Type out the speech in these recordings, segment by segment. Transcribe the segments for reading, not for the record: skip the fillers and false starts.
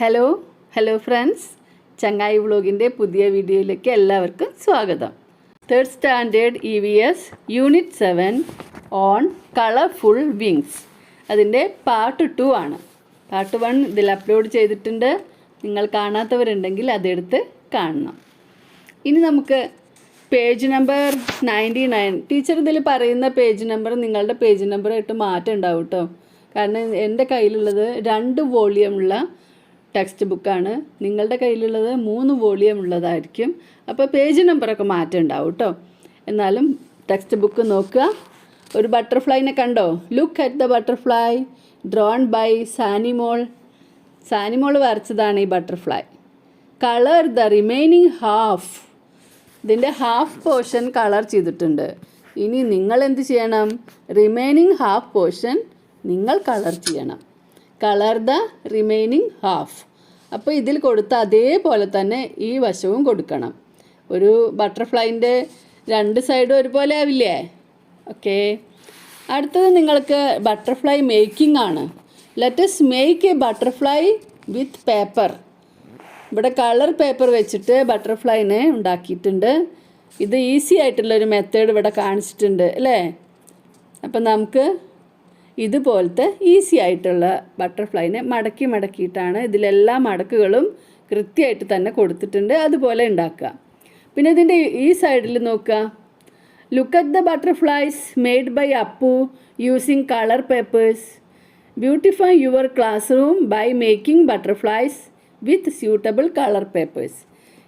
Hello friends, ചങ്ങായി വ്ളോഗിൻ്റെ പുതിയ വീഡിയോയിലേക്ക് എല്ലാവർക്കും സ്വാഗതം. 3rd standard EVS unit 7 on colourful wings, അതിൻ്റെ പാർട്ട് 2 ആണ്. പാർട്ട് 1 ഇതിൽ അപ്ലോഡ് ചെയ്തിട്ടുണ്ട്. നിങ്ങൾ കാണാത്തവരുണ്ടെങ്കിൽ അതെടുത്ത് കാണണം. ഇനി നമുക്ക് പേജ് നമ്പർ 99, ടീച്ചർ ഇതിൽ പറയുന്ന പേജ് നമ്പർ നിങ്ങളുടെ പേജ് നമ്പറായിട്ട് മാറ്റം ഉണ്ടാവും കേട്ടോ. കാരണം എൻ്റെ കയ്യിലുള്ളത് 2 വോളിയമുള്ള ടെക്സ്റ്റ് ബുക്കാണ്, നിങ്ങളുടെ കയ്യിലുള്ളത് 3 വോളിയം ഉള്ളതായിരിക്കും. അപ്പോൾ പേജ് നമ്പറൊക്കെ മാറ്റം ഉണ്ടാവും കേട്ടോ. എന്നാലും ടെക്സ്റ്റ് ബുക്ക് നോക്കുക. ഒരു ബട്ടർഫ്ലൈനെ കണ്ടോ? Look at the butterfly drawn by Sanimol. Sanimol വരച്ചതാണ് ഈ butterfly. Colour the remaining half. ഇതിൻ്റെ ഹാഫ് പോർഷൻ കളർ ചെയ്തിട്ടുണ്ട്. ഇനി നിങ്ങൾ എന്ത് ചെയ്യണം? റിമൈനിങ് ഹാഫ് പോർഷൻ നിങ്ങൾ കളർ ചെയ്യണം. Colour the remaining half. അപ്പോൾ ഇതിൽ കൊടുത്ത അതേപോലെ തന്നെ ഈ വശവും കൊടുക്കണം. ഒരു ബട്ടർഫ്ലൈൻ്റെ 2 സൈഡും ഒരുപോലെ ആവില്ലേ? ഓക്കെ. അടുത്തത് നിങ്ങൾക്ക് ബട്ടർഫ്ലൈ മേക്കിംഗ് ആണ്. Let's make a butterfly with paper. ഇവിടെ കളർ പേപ്പർ വെച്ചിട്ട് ബട്ടർഫ്ലൈനെ ഉണ്ടാക്കിയിട്ടുണ്ട്. ഇത് ഈസി ആയിട്ടുള്ളൊരു മെത്തേഡ് ഇവിടെ കാണിച്ചിട്ടുണ്ട് അല്ലേ? അപ്പം നമുക്ക് ഇതുപോലത്തെ ഈസി ആയിട്ടുള്ള ബട്ടർഫ്ലൈനെ മടക്കിയിട്ടാണ്, ഇതിലെല്ലാ മടക്കുകളും കൃത്യമായിട്ട് തന്നെ കൊടുത്തിട്ടുണ്ട്. അതുപോലെ ഉണ്ടാക്കുക. പിന്നെ ഇതിൻ്റെ ഈ സൈഡിൽ നോക്കുക. Look at the butterflies made by Appu using colour papers. Beautify your classroom by making butterflies with suitable colour papers.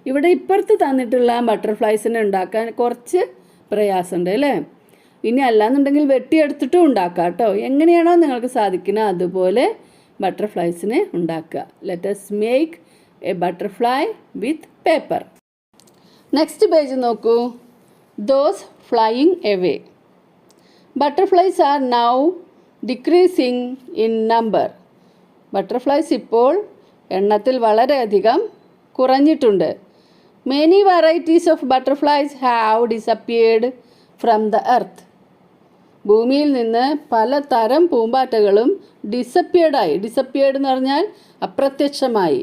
ഇവിടെ ഇപ്പുറത്ത് തന്നിട്ടുള്ള ബട്ടർഫ്ലൈസിനെ ഉണ്ടാക്കാൻ കുറച്ച് പ്രയാസമുണ്ട് അല്ലേ? ഇനി അല്ലാന്നുണ്ടെങ്കിൽ വെട്ടിയെടുത്തിട്ടും ഉണ്ടാക്കുക കേട്ടോ. എങ്ങനെയാണോ നിങ്ങൾക്ക് സാധിക്കുന്നത് അതുപോലെ ബട്ടർഫ്ലൈസിനെ ഉണ്ടാക്കുക. Let's make a butterfly with paper. Next page നോക്കൂ. Those flying away. Butterflies are now decreasing in number. Butterflies ഇപ്പോൾ എണ്ണത്തിൽ വളരെയധികം കുറഞ്ഞിട്ടുണ്ട്. Many varieties of butterflies have disappeared from the earth. ഭൂമിയിൽ നിന്ന് പലതരം പൂമ്പാറ്റകളും ഡിസപ്പിയേർഡായി. ഡിസപ്പിയേർഡ് എന്ന് പറഞ്ഞാൽ അപ്രത്യക്ഷമായി.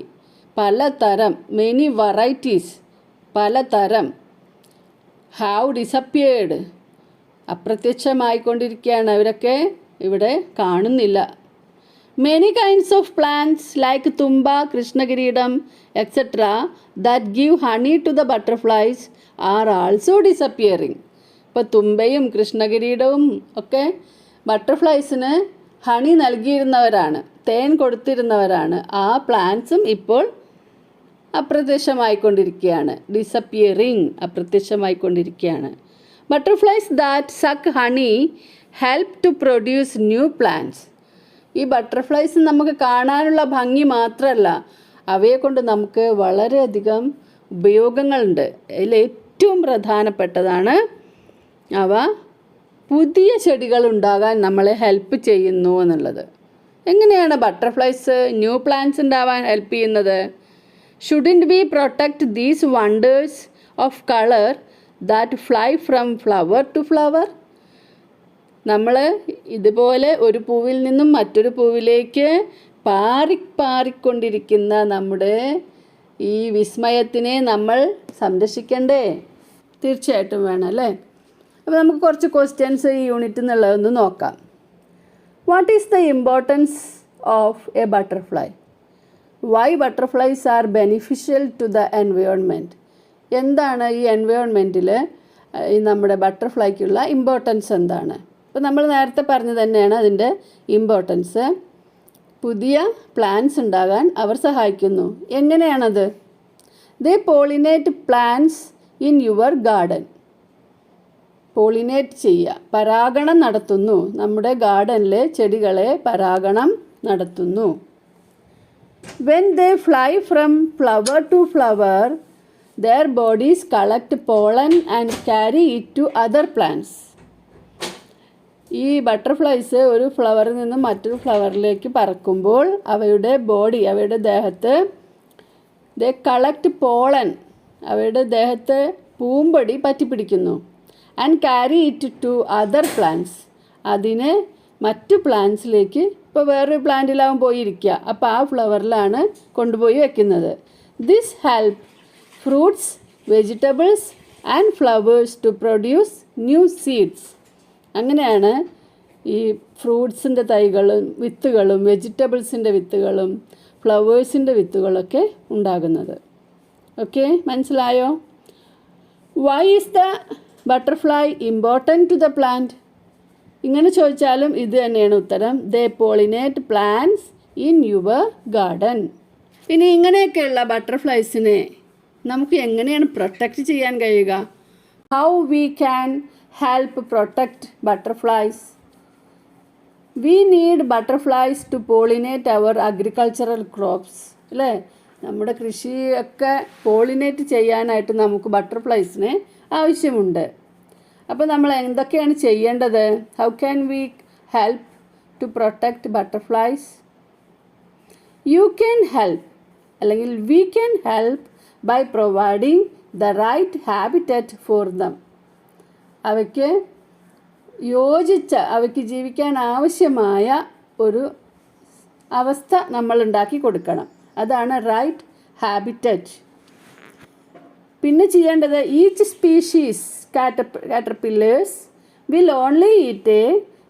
പലതരം, മെനി വെറൈറ്റീസ്, പലതരം. ഹാവ് ഡിസപ്പിയേർഡ്, അപ്രത്യക്ഷമായിക്കൊണ്ടിരിക്കുകയാണ്. അവരൊക്കെ ഇവിടെ കാണുന്നില്ല. Many kinds of plants like thumba, krishnakireedam etcetera that give honey to the butterflies are also disappearing. ഇപ്പോൾ തുമ്പയും കൃഷ്ണകിരീടവും ഒക്കെ ബട്ടർഫ്ലൈസിന് ഹണി നൽകിയിരുന്നവരാണ്, തേൻ കൊടുത്തിരുന്നവരാണ്. ആ പ്ലാന്റ്സും ഇപ്പോൾ അപ്രത്യക്ഷമായിക്കൊണ്ടിരിക്കുകയാണ്. ഡിസപ്പിയറിങ്, അപ്രത്യക്ഷമായിക്കൊണ്ടിരിക്കുകയാണ്. Butterflies that suck honey help to produce new plants. ഈ ബട്ടർഫ്ലൈസ് നമുക്ക് കാണാനുള്ള ഭംഗി മാത്രമല്ല, അവയെ കൊണ്ട് നമുക്ക് വളരെയധികം ഉപയോഗങ്ങളുണ്ട്. അതിൽ ഏറ്റവും പ്രധാനപ്പെട്ടതാണ് അവ പുതിയ ചെടികൾ ഉണ്ടാകാൻ നമ്മളെ ഹെൽപ്പ് ചെയ്യുന്നു എന്നുള്ളത്. എങ്ങനെയാണ് ബട്ടർഫ്ലൈസ് ന്യൂ പ്ലാന്റ്സ് ഉണ്ടാവാൻ ഹെൽപ്പ് ചെയ്യുന്നത്? Shouldn't we protect these wonders of colour that fly from flower to flower. നമ്മൾ ഇതുപോലെ ഒരു പൂവിൽ നിന്നും മറ്റൊരു പൂവിലേക്ക് പാറിക്കൊണ്ടിരിക്കുന്ന നമ്മുടെ ഈ വിസ്മയത്തിനെ നമ്മൾ സംരക്ഷിക്കണ്ടേ? തീർച്ചയായിട്ടും വേണം അല്ലേ? അപ്പോൾ നമുക്ക് കുറച്ച് ക്വസ്റ്റ്യൻസ് ഈ യൂണിറ്റിൽ നിന്നുള്ളതൊന്ന് നോക്കാം. What is the importance of a butterfly? Why butterflies are beneficial to the environment? എന്താണ് ഈ എൻവയോൺമെൻറ്റിൽ ഈ നമ്മുടെ ബട്ടർഫ്ലൈക്കുള്ള ഇമ്പോർട്ടൻസ് എന്താണ്? അപ്പോൾ നമ്മൾ നേരത്തെ പറഞ്ഞു തന്നെയാണ് അതിൻ്റെ ഇമ്പോർട്ടൻസ്. പുതിയ പ്ലാന്റ്സ് ഉണ്ടാകാൻ അവർ സഹായിക്കുന്നു. എങ്ങനെയാണത്? They pollinate plants in your garden. Pollinate ചെയ്യുക, പരാഗണം നടത്തുന്നു. നമ്മുടെ ഗാർഡനിലെ ചെടികളെ പരാഗണം നടത്തുന്നു. When they fly from flower to flower their bodies collect pollen and carry it to other plants. ഈ ബട്ടർഫ്ലൈസ് ഒരു ഫ്ലവറിൽ നിന്ന് മറ്റൊരു ഫ്ലവറിലേക്ക് പറക്കുമ്പോൾ അവയുടെ ബോഡി, അവയുടെ ദേഹത്ത് ദേ കളക്ട് പോളൻ, അവയുടെ ദേഹത്ത് പൂമ്പൊടി പറ്റിപ്പിടിക്കുന്നു. And carry it to other plants, അതിനെ മറ്റു പ്ലാന്റ്സിലേക്ക്, ഇപ്പോൾ വേറൊരു പ്ലാന്റിലാവും പോയിരിക്കുക, അപ്പോൾ ആ ഫ്ലവറിലാണ് കൊണ്ടുപോയി വെക്കുന്നത്. This help fruits, vegetables and flowers to produce new seeds. അങ്ങനെയാണ് ഈ ഫ്രൂട്ട്സിൻ്റെ തൈകളും വിത്തുകളും വെജിറ്റബിൾസിൻ്റെ വിത്തുകളും ഫ്ലവേഴ്സിൻ്റെ വിത്തുകളൊക്കെ ഉണ്ടാകുന്നത്. ഓക്കെ, മനസ്സിലായോ? Why is the butterfly important to the plant? ഇങ്ങനെ ചോദിച്ചാലും ഇത് തന്നെയാണ് ഉത്തരം. They pollinate plants in your garden. ഇനി ഇങ്ങനെയൊക്കെയുള്ള ബട്ടർഫ്ലൈസിനെ നമുക്ക് എങ്ങനെയാണ് പ്രൊട്ടക്റ്റ് ചെയ്യാൻ കഴിയുക? How we can help protect butterflies? We need butterflies to pollinate our agricultural crops. അല്ലേ, നമ്മുടെ കൃഷിയൊക്കെ പോളിനേറ്റ് ചെയ്യാനായിട്ട് നമുക്ക് ബട്ടർഫ്ലൈസിനെ ആവശ്യമുണ്ട്. അപ്പോൾ നമ്മൾ എന്തൊക്കെയാണ് ചെയ്യേണ്ടത്? How can we help to protect butterflies? You can help, അല്ലെങ്കിൽ we can help by providing the right habitat for them. അവയ്ക്ക് യോജിച്ച, അവയ്ക്ക് ജീവിക്കാൻ ആവശ്യമായ ഒരു അവസ്ഥ നമ്മൾ ഉണ്ടാക്കി കൊടുക്കണം. അതാണ് റൈറ്റ് ഹാബിറ്ററ്റ്. പിന്നെ ചെയ്യേണ്ടത്, each species caterpillars will only eat a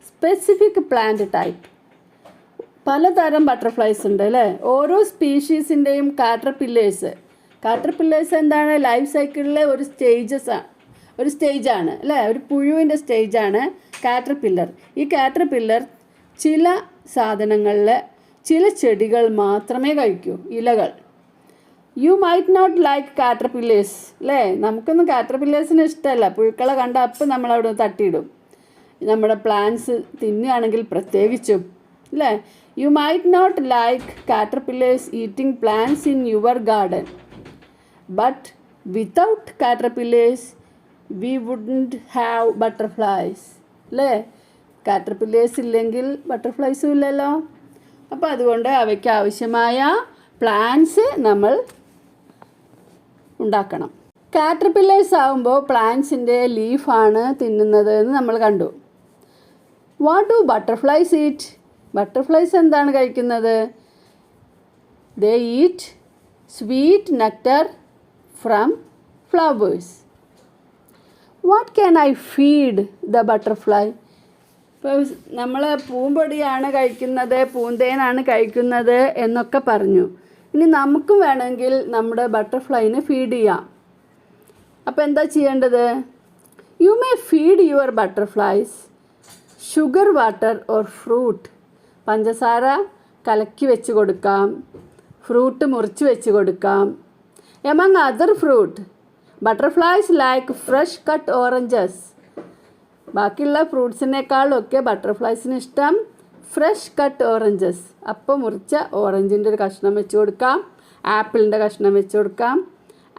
specific plant type. പലതരം ബട്ടർഫ്ലൈസ് ഉണ്ട് അല്ലേ? ഓരോ സ്പീഷീസിൻ്റെയും കാറ്റർപില്ലേഴ്സ് എന്താണ്? ലൈഫ് സൈക്കിളിലെ ഒരു സ്റ്റേജാണ് അല്ലേ? ഒരു പുഴുവിൻ്റെ സ്റ്റേജാണ് കാറ്റർപില്ലർ. ഈ കാറ്റർപില്ലർ ചില സാധനങ്ങളിൽ ചില ചെടികൾ മാത്രമേ കഴിക്കൂ, ഇലകൾ. You might not like caterpillars അല്ലേ? നമുക്കൊന്നും കാറ്റർപില്ലേഴ്സിന് ഇഷ്ടമല്ല. പുഴുക്കളെ കണ്ട അപ്പം നമ്മളവിടെ തട്ടിയിടും. നമ്മുടെ പ്ലാന്റ്സ് തിന്നുകയാണെങ്കിൽ പ്രത്യേകിച്ചും അല്ലേ? You might not like caterpillars eating plants in your garden, but without caterpillars we wouldn't have butterflies അല്ലേ? കാറ്റർപില്ലേഴ്സ് ഇല്ലെങ്കിൽ ബട്ടർഫ്ലൈസും ഇല്ലല്ലോ. അപ്പോൾ അതുകൊണ്ട് അവയ്ക്ക് ആവശ്യമായ പ്ലാന്റ്സ് നമ്മൾ ഉണ്ടാക്കണം. കാറ്റർപില്ലേഴ്സ് ആകുമ്പോൾ പ്ലാന്റ്സിൻ്റെ ലീഫാണ് തിന്നുന്നത് എന്ന് നമ്മൾ കണ്ടു. What do butterflies eat? Butterflies എന്താണ് കഴിക്കുന്നത്? They eat sweet nectar from flowers. What can I feed the butterfly? ഇപ്പോൾ നമ്മൾ പൂമ്പൊടിയാണ് കഴിക്കുന്നത്, പൂന്തേനാണ് കഴിക്കുന്നത് എന്നൊക്കെ പറഞ്ഞു. ഇനി നമുക്കും വേണമെങ്കിൽ നമ്മുടെ ബട്ടർഫ്ലൈനെ ഫീഡ് ചെയ്യാം. അപ്പോൾ എന്താ ചെയ്യേണ്ടത്? You may feed your butterflies sugar water or fruit. പഞ്ചസാര കലക്കി വെച്ച് കൊടുക്കാം, ഫ്രൂട്ട് മുറിച്ച് വെച്ച് കൊടുക്കാം. Among other fruit, butterflies like fresh cut oranges. ബാക്കിയുള്ള ഫ്രൂട്ട്സിനേക്കാളൊക്കെ ബട്ടർഫ്ലൈസിന് ഇഷ്ടം ഫ്രഷ് കട്ട് ഓറഞ്ചസ്. അപ്പം മുറിച്ച ഓറഞ്ചിൻ്റെ ഒരു കഷ്ണം വെച്ച് കൊടുക്കാം, ആപ്പിളിൻ്റെ കഷ്ണം വെച്ച് കൊടുക്കാം.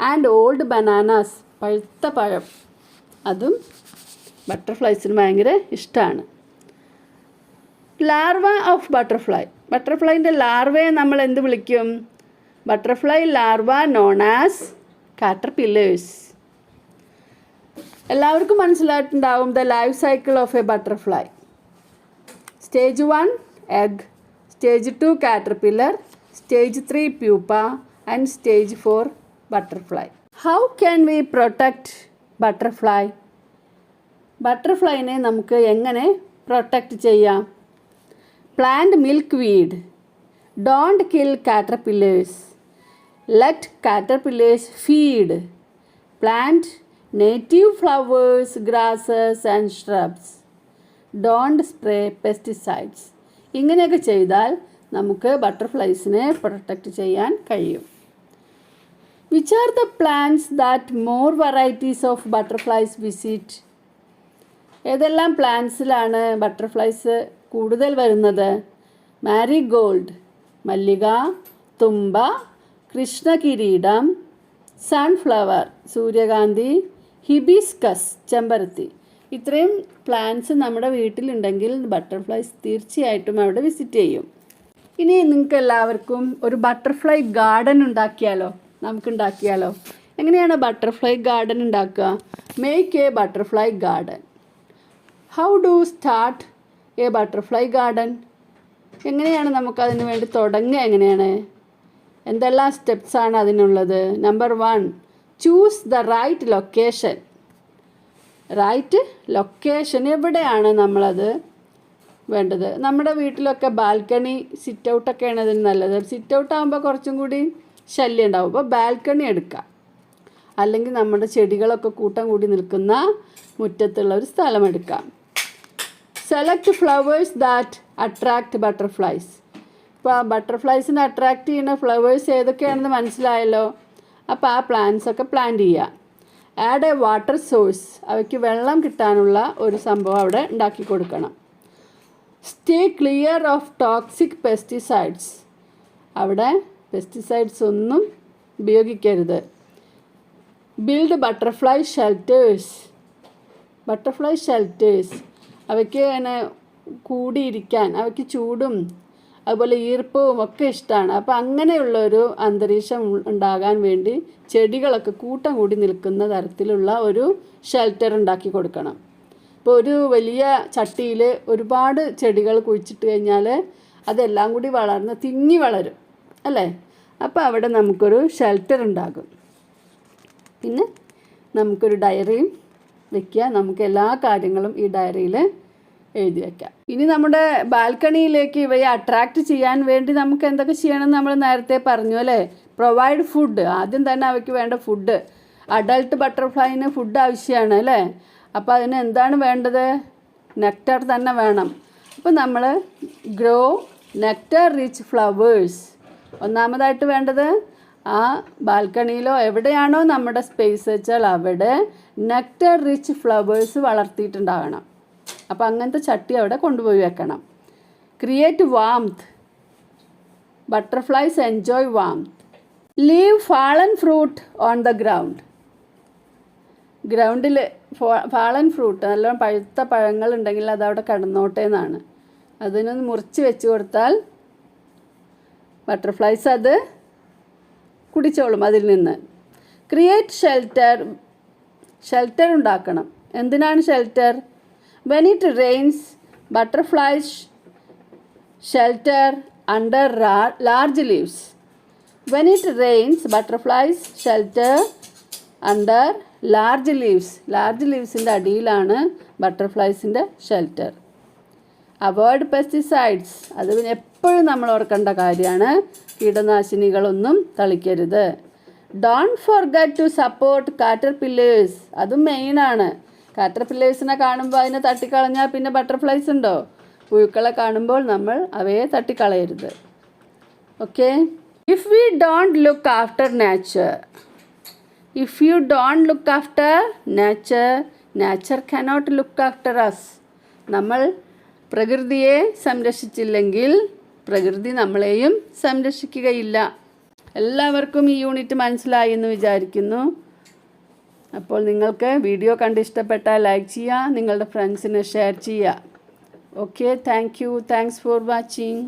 ആൻഡ് ഓൾഡ് ബനാനാസ്, പഴുത്ത പഴം, അതും ബട്ടർഫ്ലൈസിന് ഭയങ്കര ഇഷ്ടമാണ്. Larva of butterfly. ബട്ടർഫ്ലൈൻ്റെ ലാർവയെ നമ്മൾ എന്ത് വിളിക്കും? Butterfly larva known as caterpillars. എല്ലാവർക്കും മനസ്സിലായിട്ടുണ്ടാവും the life cycle of a butterfly. Stage 1 egg, stage 2 caterpillar, stage 3 pupa and stage 4 butterfly. How can we protect butterfly? ബട്ടർഫ്ലൈനെ നമുക്ക് എങ്ങനെ പ്രൊട്ടക്റ്റ് ചെയ്യാം? Plant milkweed. Don't kill caterpillars. Let caterpillars feed. Plant native flowers, grasses and shrubs. Don't spray pesticides. ഇങ്ങനെയൊക്കെ ചെയ്താൽ നമുക്ക് ബട്ടർഫ്ലൈസിനെ protect ചെയ്യാൻ കഴിയും. Which are the plants that more varieties of butterflies visit? ഏതെല്ലാം പ്ലാന്റ്സിലാണ് ബട്ടർഫ്ലൈസ് കൂടുതൽ വരുന്നത്? Marigold, മല്ലിക, തുമ്പ, കൃഷ്ണകിരീടം, sunflower, സൂര്യകാന്തി, hibiscus, ചെമ്പരത്തി. ഇത്രയും പ്ലാന്റ്സ് നമ്മുടെ വീട്ടിലുണ്ടെങ്കിൽ ബട്ടർഫ്ലൈസ് തീർച്ചയായിട്ടും അവിടെ വിസിറ്റ് ചെയ്യും. ഇനി നിങ്ങൾക്ക് എല്ലാവർക്കും ഒരു ബട്ടർഫ്ലൈ ഗാർഡൻ ഉണ്ടാക്കിയാലോ? എങ്ങനെയാണ് ബട്ടർഫ്ലൈ ഗാർഡൻ ഉണ്ടാക്കുക? Make a butterfly garden. How do start a butterfly garden. എങ്ങനെയാണ് നമുക്കതിന് വേണ്ടി തുടങ്ങുക? എങ്ങനെയാണ്, എന്തെല്ലാം സ്റ്റെപ്സാണ് അതിനുള്ളത്? Number 1, choose the right location. Right location എവിടെയാണ് നമ്മളത് വേണ്ടത്? നമ്മുടെ വീട്ടിലൊക്കെ ബാൽക്കണി, സിറ്റ് ഔട്ടൊക്കെയാണ് അതിന് നല്ലത്. സിറ്റ് ഔട്ട് ആകുമ്പോൾ കുറച്ചും കൂടി ശല്യം ഉണ്ടാവും. അപ്പോൾ ബാൽക്കണി എടുക്കുക. അല്ലെങ്കിൽ നമ്മുടെ ചെടികളൊക്കെ കൂട്ടം കൂടി നിൽക്കുന്ന മുറ്റത്തുള്ള ഒരു സ്ഥലം എടുക്കാം. Select flowers that attract butterflies. ഇപ്പോൾ ആ ബട്ടർഫ്ലൈസിനെ അട്രാക്റ്റ് ചെയ്യുന്ന ഫ്ലവേഴ്സ് ഏതൊക്കെയാണെന്ന് മനസ്സിലായല്ലോ. അപ്പോൾ ആ പ്ലാന്റ്സൊക്കെ പ്ലാന്റ് ചെയ്യുക. Add A water source. അവയ്ക്ക് വെള്ളം കിട്ടാനുള്ള ഒരു സംഭവം അവിടെ ഉണ്ടാക്കി കൊടുക്കണം. Stay clear of toxic pesticides. അവിടെ പെസ്റ്റിസൈഡ്സ് ഒന്നും ഉപയോഗിക്കരുത്. Build butterfly shelters. Butterfly shelters അവയ്ക്ക് ഇങ്ങനെ കൂടിയിരിക്കാൻ, അവയ്ക്ക് ചൂടും അതുപോലെ ഈർപ്പവും ഒക്കെ ഇഷ്ടമാണ്. അപ്പോൾ അങ്ങനെയുള്ളൊരു അന്തരീക്ഷം ഉണ്ടാകാൻ വേണ്ടി ചെടികളൊക്കെ കൂട്ടം കൂടി നിൽക്കുന്ന തരത്തിലുള്ള ഒരു ഷെൽട്ടർ ഉണ്ടാക്കി കൊടുക്കണം. ഇപ്പോൾ ഒരു വലിയ ചട്ടിയിൽ ഒരുപാട് ചെടികൾ കുഴിച്ചിട്ട് കഴിഞ്ഞാൽ അതെല്ലാം കൂടി വളർന്ന് തിങ്ങി വളരും അല്ലേ? അപ്പോൾ അവിടെ നമുക്കൊരു ഷെൽട്ടർ ഉണ്ടാകും. പിന്നെ നമുക്കൊരു ഡയറിയും വയ്ക്കുക. നമുക്ക് എല്ലാ കാര്യങ്ങളും ഈ ഡയറിയിൽ എഴുതി വയ്ക്കാം. ഇനി നമ്മുടെ ബാൽക്കണിയിലേക്ക് ഇവയെ അട്രാക്റ്റ് ചെയ്യാൻ വേണ്ടി നമുക്ക് എന്തൊക്കെ ചെയ്യണമെന്ന് നമ്മൾ നേരത്തെ പറഞ്ഞു അല്ലേ? Provide food. ആദ്യം തന്നെ അവയ്ക്ക് വേണ്ട ഫുഡ്. അഡൾട്ട് ബട്ടർഫ്ലൈന് ഫുഡ് ആവശ്യമാണ് അല്ലേ? അപ്പോൾ അതിന് എന്താണ് വേണ്ടത്? നെക്ടർ തന്നെ വേണം. അപ്പോൾ നമ്മൾ ഗ്രോ നെക്ടർ റിച്ച് ഫ്ലവേഴ്സ്. ഒന്നാമതായിട്ട് വേണ്ടത് ആ ബാൽക്കണിയിലോ എവിടെയാണോ നമ്മുടെ സ്പേസ് വെച്ചാൽ അവിടെ നെക്ടർ റിച്ച് ഫ്ലവേഴ്സ് വളർത്തിയിട്ടുണ്ടാകണം. അപ്പോൾ അങ്ങനത്തെ ചട്ടി അവിടെ കൊണ്ടുപോയി വെക്കണം. Create warmth. Butterflies enjoy warmth. Leave fallen fruit on the ground. ഗ്രൗണ്ടിൽ ഫാളൻ ഫ്രൂട്ട്, നല്ലോണം പഴുത്ത പഴങ്ങൾ ഉണ്ടെങ്കിൽ അതവിടെ കിടന്നോട്ടെ എന്നാണ്. അതിനൊന്ന് മുറിച്ച് വെച്ച് കൊടുത്താൽ ബട്ടർഫ്ലൈസ് അത് കുടിച്ചോളും അതിൽ നിന്ന്. Create shelter. ഷെൽട്ടർ ഉണ്ടാക്കണം. എന്തിനാണ് shelter? When it rains butterflies shelter under large leaves. When it rains butterflies shelter under large leaves. Large ലീവ്സിൻ്റെ അടിയിലാണ് ബട്ടർഫ്ലൈസിൻ്റെ ഷെൽട്ടർ. Avoid pesticides. അത് പിന്നെ എപ്പോഴും നമ്മൾ ഓർക്കേണ്ട കാര്യമാണ്. കീടനാശിനികളൊന്നും തളിക്കരുത്. Don't forget to support caterpillars. അതും മെയിനാണ്. കാറ്റർപില്ലേഴ്സിനെ കാണുമ്പോൾ അതിനെ തട്ടിക്കളഞ്ഞാൽ പിന്നെ ബട്ടർഫ്ലൈസ് ഉണ്ടോ? പുഴുക്കളെ കാണുമ്പോൾ നമ്മൾ അവയെ തട്ടിക്കളയരുത്. Okay. If we don't look after nature. If you don't look after nature, nature cannot look after us. നമ്മൾ പ്രകൃതിയെ സംരക്ഷിച്ചില്ലെങ്കിൽ പ്രകൃതി നമ്മളെയും സംരക്ഷിക്കുകയില്ല. എല്ലാവർക്കും ഈ യൂണിറ്റ് മനസ്സിലായി എന്ന് വിചാരിക്കുന്നു. അപ്പോൾ നിങ്ങൾക്ക് വീഡിയോ കണ്ട് ഇഷ്ടപ്പെട്ടാൽ ലൈക്ക് ചെയ്യുക, നിങ്ങളുടെ ഫ്രണ്ട്സിന് ഷെയർ ചെയ്യുക. Okay, thank you. Thanks for watching.